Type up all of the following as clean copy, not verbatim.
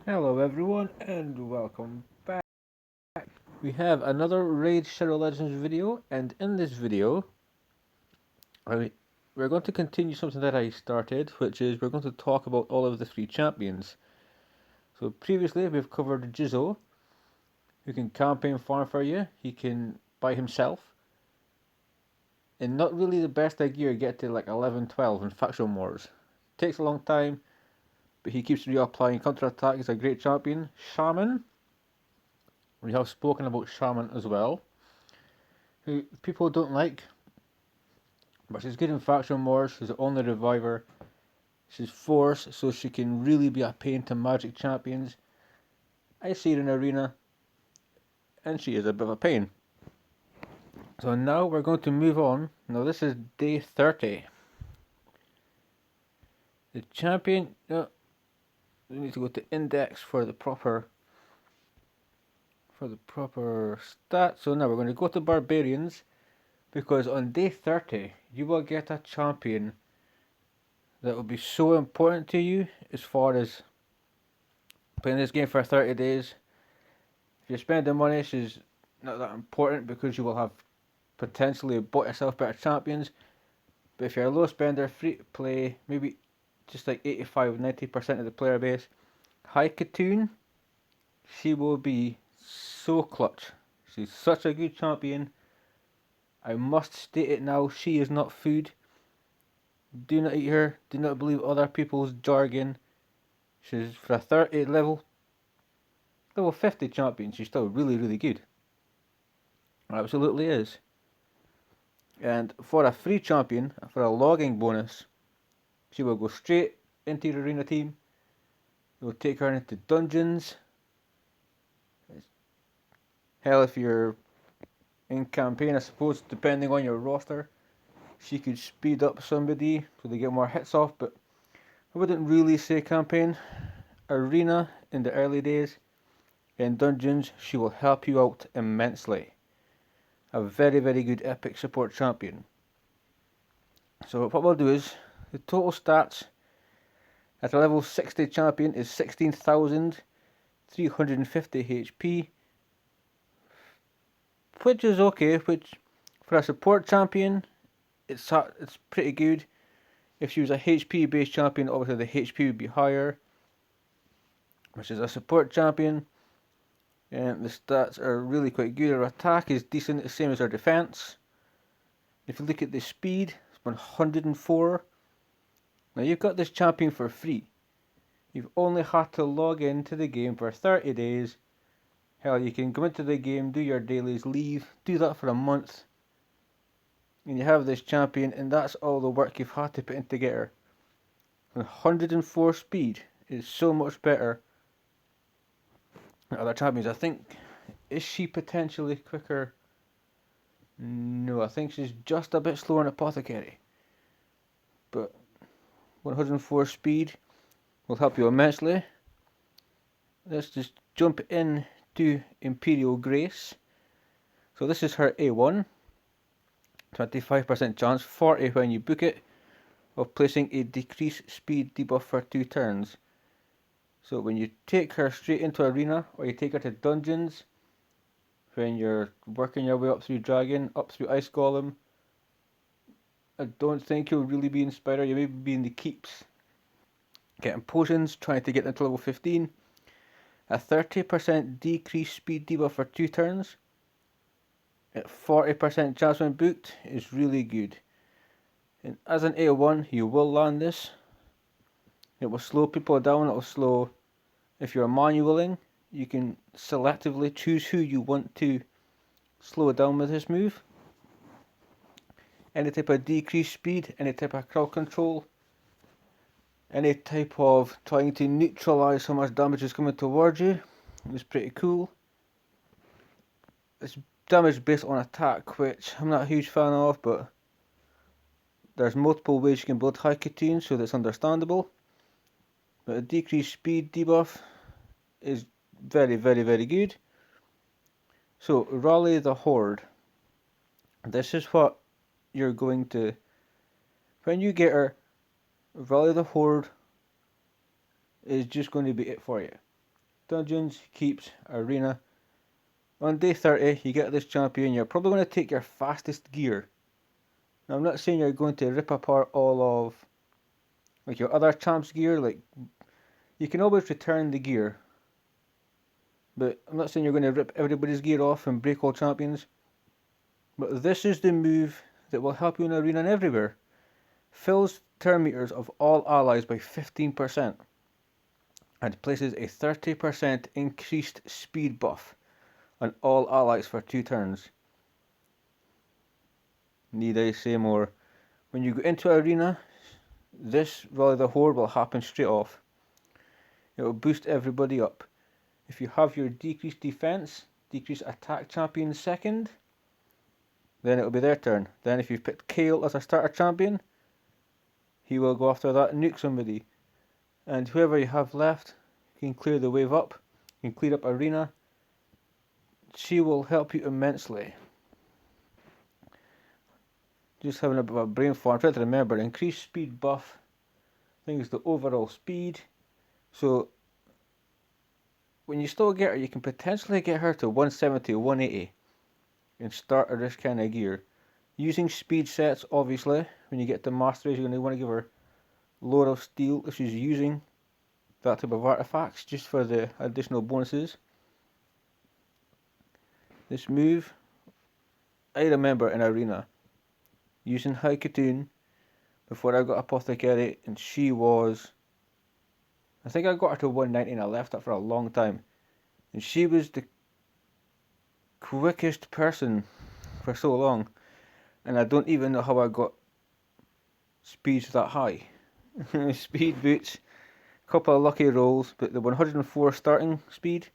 Hello everyone and welcome back. We have another Raid Shadow Legends video, and in this video I, we're going to continue something that I started, which is we're going to talk about all of the three champions. So previously we've covered Jizo, who can campaign farm for you, he can by himself, and not really the best idea to get to like 11, 12 in faction wars. Takes a long time, but he keeps reapplying counter attack, he's a great champion. Shaman, we have spoken about Shaman as well, who people don't like, but she's good in faction wars. She's the only reviver. She's force, so she can really be a pain to magic champions. I see her in arena, and she is a bit of a pain. So now we're going to move on. Now this is day 30. The champion. No, we need to go to index for the proper stats. So now we're going to go to barbarians, because on day 30 you will get a champion that will be so important to you as far as playing this game for 30 days. If you're spending money, she's not that important because you will have potentially bought yourself better champions. But if you're a low spender, free to play, maybe just like 85-90% of the player base, High Khatun, she will be so clutch. She's such a good champion. I must state it now, she is not food. Do not eat her. Do not believe other people's jargon. She's for a 30 level 50 champion. She's still really, really good. Absolutely is. And for a free champion, for a logging bonus, she will go straight into your arena team. You'll take her into dungeons. Hell, if you're in campaign, I suppose, depending on your roster, she could speed up somebody so they get more hits off, but I wouldn't really say campaign. Arena in the early days, in dungeons, she will help you out immensely. A very, very good epic support champion. So what we'll do is, the total stats at a level 60 champion is 16,350 HP, which is okay. Which for a support champion, it's pretty good. If she was a HP based champion, obviously the HP would be higher. Which is a support champion, and the stats are really quite good. Her attack is decent, the same as her defense. If you look at the speed, it's 104. Now you've got this champion for free. You've only had to log into the game for 30 days. Hell, you can go into the game, do your dailies, leave, do that for a month, and you have this champion, and that's all the work you've had to put in to get her. 104 speed is so much better than other champions. I think, is she potentially quicker? No, I think she's just a bit slower in Apothecary. But 104 speed will help you immensely. Let's just jump in to Imperial Grace. So this is her A1. 25% chance, 40 when you book it, of placing a decreased speed debuff for 2 turns. So when you take her straight into arena, or you take her to dungeons, when you're working your way up through Dragon, up through Ice Golem, I don't think you'll really be in Spider. You may be in the keeps, getting potions, trying to get them to level 15. A 30% decreased speed debuff for 2 turns at 40% chance when booked is really good. And as an A1, you will land this. It will slow people down. It will slow. If you're manualing, you can selectively choose who you want to slow down with this move. Any type of decreased speed, any type of crowd control, any type of trying to neutralize how much damage is coming towards you is pretty cool. It's damage based on attack, which I'm not a huge fan of, but there's multiple ways you can build High Khatun, so that's understandable. But a decreased speed debuff is very, very, very good. So rally the horde. This is what you're going to, when you get her, rally the horde is just going to be it for you. dungeons, keeps, arena. On day 30, you get this champion. You're probably going to take your fastest gear. Now, I'm not saying you're going to rip apart all of like your other champs' gear. Like, you can always return the gear, but I'm not saying you're going to rip everybody's gear off and break all champions. But this is the move that will help you in arena and everywhere. Fills turn meters of all allies by 15% and places a 30% increased speed buff on all allies for 2 turns. Need I say more? When you go into arena, this Rally the Horde will happen straight off. It will boost everybody up. If you have your decreased defense, decreased attack champion second, then it will be their turn. Then if you've picked Kale as a starter champion, he will go after that and nuke somebody. And whoever you have left, you can clear the wave up, you can clear up arena. She will help you immensely. Just having a bit of a brain fart. I'm trying to remember. Increased speed buff. I think it's the overall speed. So when you still get her, you can potentially get her to 170 or 180 and start at this kind of gear. Using speed sets, obviously, when you get to masteries, you're going to want to give her Lord of Steel if she's using that type of artifacts, just for the additional bonuses. This move, I remember in arena, using High Khatun before I got Apothecary, and she was, I think I got her to 190 and I left her for a long time, and she was the quickest person for so long, and I don't even know how I got speeds that high. Speed boots, couple of lucky rolls, but the 104 starting speed,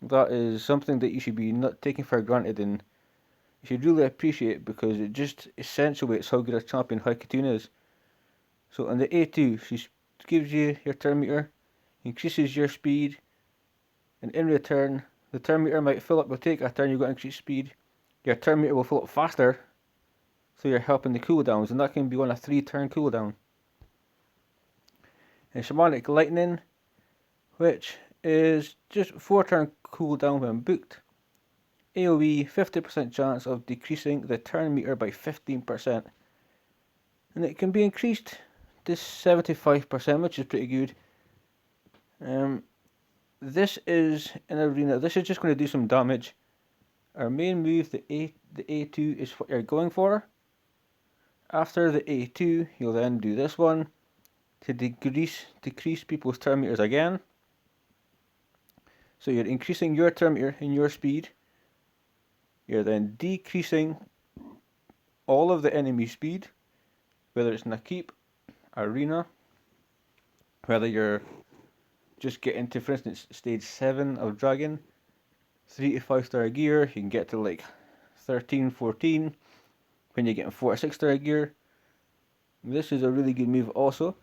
that is something that you should be not taking for granted, and you should really appreciate, because it just accentuates how good a champion High Khatun is. So on the A2, she gives you your turn meter, increases your speed, and in return, the turn meter might fill up, will take a turn, you've got increased speed. Your turn meter will fill up faster, so you're helping the cooldowns, and that can be on a 3-turn cooldown. And Shamanic Lightning, which is just 4-turn cooldown when booked. AoE 50% chance of decreasing the turn meter by 15%. And it can be increased to 75%, which is pretty good. This is an arena, this is just going to do some damage. Our main move, the A2, is what you're going for. After the A2, you'll then do this one to decrease people's turn meters again. So you're increasing your turn meter and your speed. You're then decreasing all of the enemy speed, whether it's Nakip, arena, whether you're just getting to, for instance, stage 7 of Dragon, 3 to 5 star gear, you can get to like 13, 14, when you're getting 4 to 6 star gear. This is a really good move also.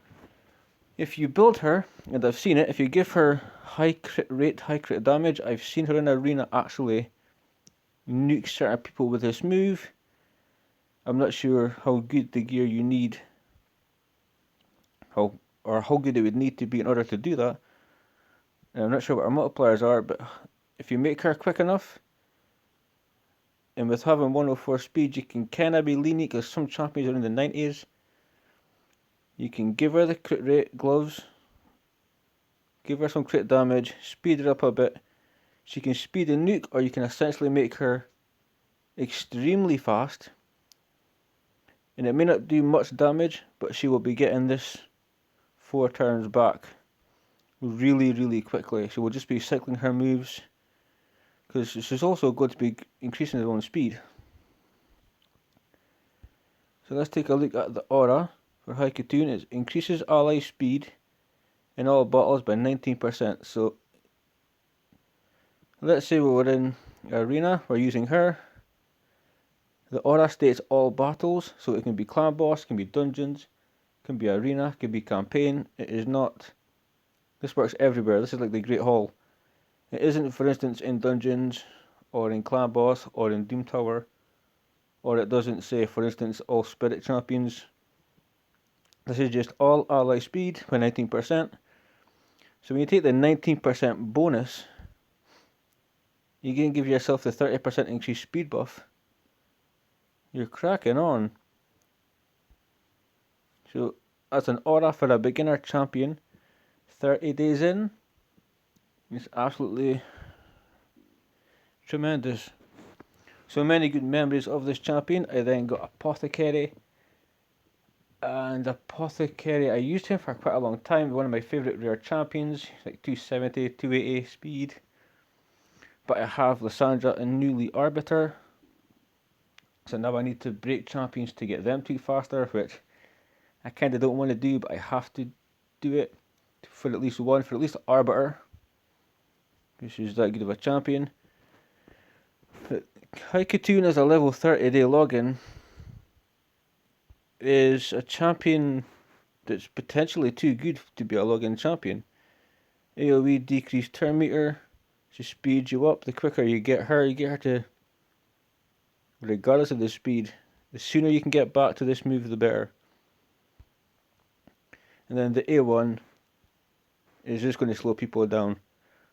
If you build her, and I've seen it, if you give her high crit rate, high crit damage, I've seen her in arena actually nuke certain people with this move. I'm not sure how good the gear you need, how good it would need to be in order to do that. And I'm not sure what her multipliers are, but if you make her quick enough, and with having 104 speed, you can kind of be lenient, because some champions are in the 90s. You can give her the crit rate gloves, give her some crit damage, speed her up a bit. She can speed and nuke, or you can essentially make her extremely fast. And it may not do much damage, but she will be getting this 4 turns back really, really quickly. She will just be cycling her moves, because she's also going to be increasing her own speed. So let's take a look at the aura for High Khatun. It increases ally speed in all battles by 19%. So let's say we're in arena, we're using her. The aura states all battles, so it can be clan boss, can be dungeons, can be arena, can be campaign. It is not, this works everywhere. This is like the Great Hall. It isn't, for instance, in dungeons, or in clan boss, or in Doom Tower, or it doesn't say, for instance, all spirit champions. This is just all ally speed by 19%. So when you take the 19% bonus, you can give yourself the 30% increased speed buff. You're cracking on. So that's an aura for a beginner champion. 30 days in. It's absolutely tremendous. So many good memories of this champion. I then got Apothecary. And Apothecary, I used him for quite a long time. One of my favourite rare champions. Like 270, 280 speed. But I have Lysandra and Newly Arbiter. So now I need to break champions to get them 2 faster, which I kind of don't want to do, but I have to do it for at least one, for at least Arbiter, because she's that good of a champion. But High Khatun as a level 30-day login is a champion that's potentially too good to be a login champion. AoE decreased turn meter, she speeds you up. The quicker you get her to, regardless of the speed, the sooner you can get back to this move, the better. And then the A1 is just going to slow people down.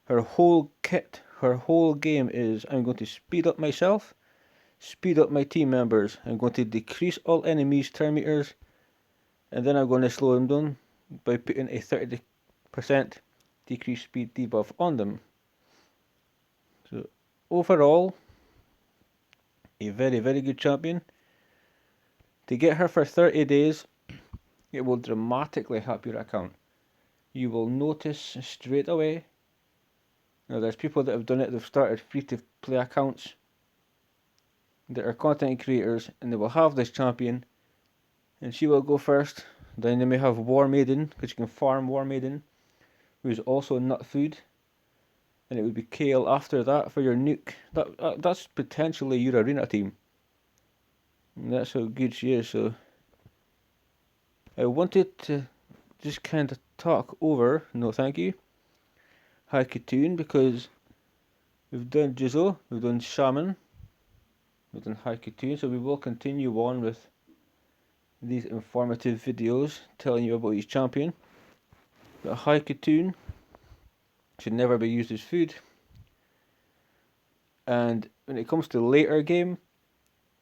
Her whole kit, her whole game is, I'm going to speed up myself, speed up my team members, I'm going to decrease all enemies' turn meters, and then I'm going to slow them down by putting a 30% decreased speed debuff on them. So overall, a very, very good champion. To get her for 30 days, it will dramatically help your account. You will notice straight away. Now there's people that have done it, they've started free to play accounts that are content creators, and they will have this champion, and she will go first. Then they may have War Maiden, because you can farm War Maiden, who is also nut food, and it would be Kale after that for your nuke. That's potentially your arena team, and that's how good she is. So I wanted to just kind of talk over, no thank you, High Khatun, because we've done Jizo, we've done Shaman, we've done High Khatun, so we will continue on with these informative videos telling you about each champion. But High Khatun should never be used as food. And when it comes to later game,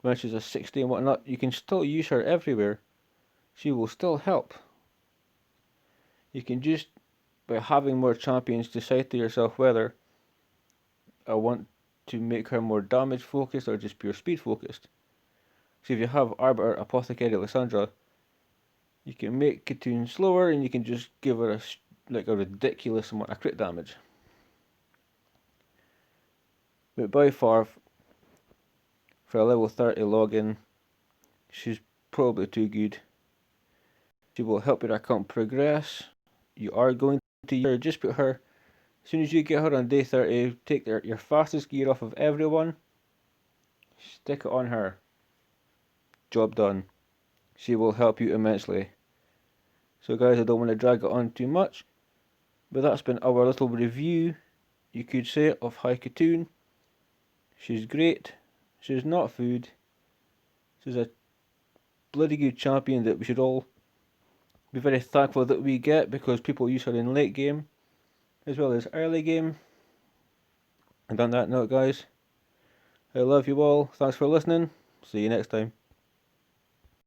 when she's a 60 and whatnot, you can still use her everywhere. She will still help. You can just, by having more champions, decide to yourself whether I want to make her more damage focused or just pure speed focused. So if you have Arbiter, Apothecary, Lysandra, you can make Khatun slower and you can just give her a ridiculous amount of crit damage. But by far, for a level 30 login, she's probably too good. She will help your account progress. You are going to use her, just put her, as soon as you get her on day 30, take your fastest gear off of everyone, stick it on her. Job done. She will help you immensely. So guys, I don't want to drag it on too much, but that's been our little review, you could say, of High Khatun. She's great. She's not food. She's a bloody good champion that we should all be very thankful that we get, because people use her in late game as well as early game. And on that note, guys, I love you all. Thanks for listening. See you next time.